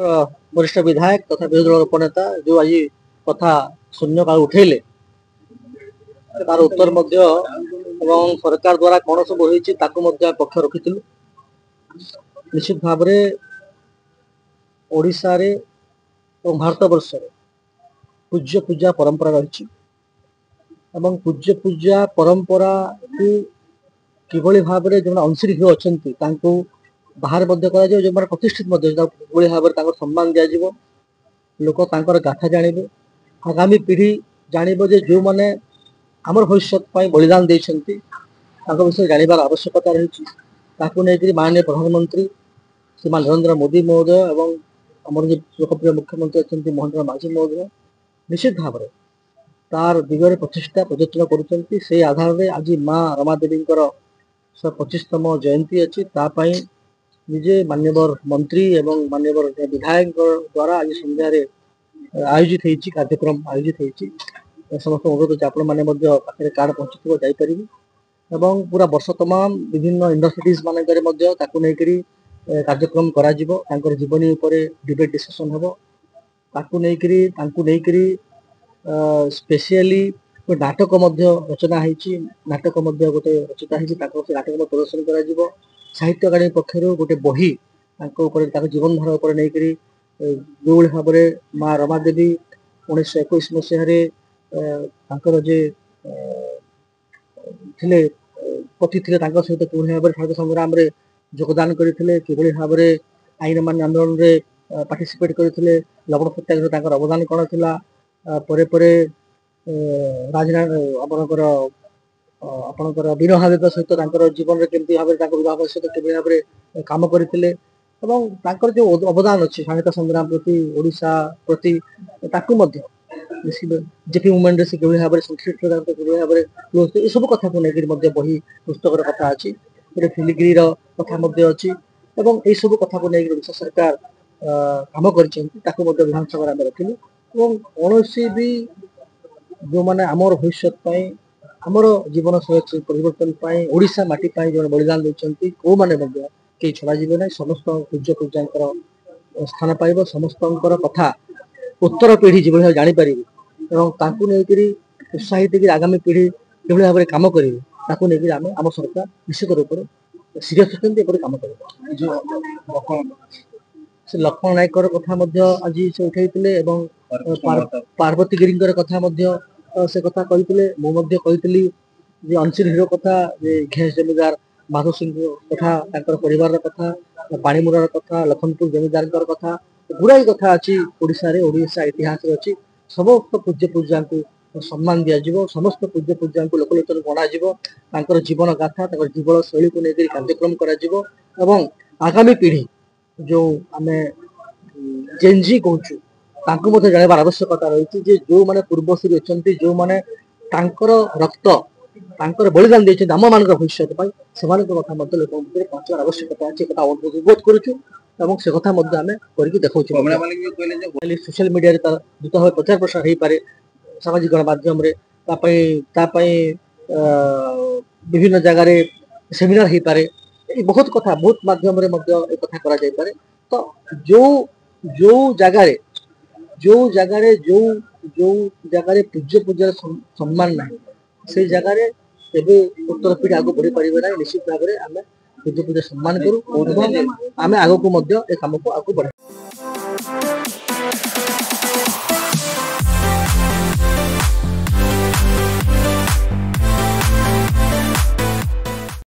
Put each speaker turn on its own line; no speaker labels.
वरिष्ठ विधायक तथा विरोधी दल उपनेता जो आज कथा शून्यकाल उठेले तार उत्तर सरकार द्वारा कौन सब होती पक्ष रखी निश्चित भाव ओडिशा रे भारत वर्ष पूज्य पूजा परंपरा रही पूज्य पूजा परंपरा को किभली भाव में जो अंशीर अच्छा बाहर जो प्रतिष्ठित भाव में सम्मान दिज्व लोक गाथा जानवे आगामी पीढ़ी जानव जो मैंने आमर भविष्य बलिदान देते विषय जानवर आवश्यकता रही माननीय प्रधानमंत्री श्रीमान नरेंद्र मोदी महोदय और आमर जो लोकप्रिय मुख्यमंत्री अच्छा मोहन माझी महोदय निश्चित भाव में तार दिगरे प्रचेषा प्रदर्शन कर आधार में आज माँ रमादेवी 125तम जयंती अच्छी निजे मान्यवर मंत्री एवं मान्यवर विधायक द्वारा आज संध्यारे आयोजित होती कार्यक्रम आयोजित होती समस्त अनुरोध अच्छे आपण मैंने कार्ड पहुँची जापर एवं पूरा वर्ष तमाम विभिन्न यूनिवर्सिटीज मानक कार्यक्रम करा जीवनी डिबेट डिस्कशन हम ताकू स्पेशली नाटक रचना होती नाटक गोटे रचिता नाटक प्रदर्शन कर साहित्य अकादमी पक्षर गोटे बही जीवन धारा उपर नहीं जो भाव में माँ रमादेवी 1921 मसीह जे थिले पति थे सहित कि भाव में स्वाधीनता संग्राम में योगदान करते कि भाव में आईन मान आंदोलन में पार्टिसिपेट करते लवण सत्याग्रह अवदान कौन था राजनाथ आपणकर विनोद भावे सहित जीवन में केमती भाव विवाह सहित कि भाव में कम करते जो अवदान अच्छी स्वाधीनता संग्राम प्रति ओडिशा प्रति जेपी मुवमेंट से कि भाव में संश्लिष्ट भाव में सब कथा को लेकर बही पुस्तक कथा अच्छी गोटे फिलिग्री कथा अच्छी यही सब कथा को लेकर ओडिशा सरकार कम कर विधानसभा आम रखिलु कौन भी जो मैंने आमर भविष्य आमर जीवन शैली परिवर्तन ओडिशा माटी जो बलिदान देते कौ मैंने कई छड़ा जीवे ना समस्त पूज्य पूजा स्थान पाइब समस्त कथा उत्तर पीढ़ी जो भाव जापर नहीं उत्साहित आगामी पीढ़ी कि भाव में कम करेंगे आम सरकार निश्चित रूप से सीरीयस होती कम कर लक्ष्मण नायक कथा आज से उठे पार्वती गिरी कथा से कथा कहते मुझे अंशीर हीरो कथा घेस जमीदार माधव सिंह कथा परिवार कथा पाणीमुरार कथा लखनपुर जमीदार कथा गुड़ाई कथा अच्छी ओडिशा इतिहास अच्छी समस्त पूज्य पूजा को सम्मान दिज्व समस्त पूज्य पूजा को लोकलोचन गणाजिव जीवन गाथा जीवन शैली को लेकर कार्यक्रम कर आगामी पीढ़ी जो आम जेनजी कहूँ जानवर आवश्यकता रही जो मैंने पूर्वश्री अच्छा जो मैंने रक्त बलिदान देते आम मान भविष्य से कथा लोक पहुँचार आवश्यकता अच्छे अनुरोध करुँ से कथा आम कर देखा सोशल मीडिया द्रुत भाव प्रचार प्रसार हो पाए सामाजिक गणमाध्यम विभिन्न जगार सेमिनार हो पाए बहुत कथा बहुत माध्यम कथा करा तो जो जगार जो जगार पूज्य पूजार सम्मान ना से जगार उत्तर पीढ़ी आगे बढ़ी पारे ना निश्चित भाव में आम पूज्य पूजा सम्मान करूँ आम आग को कम को आगे बढ़ा।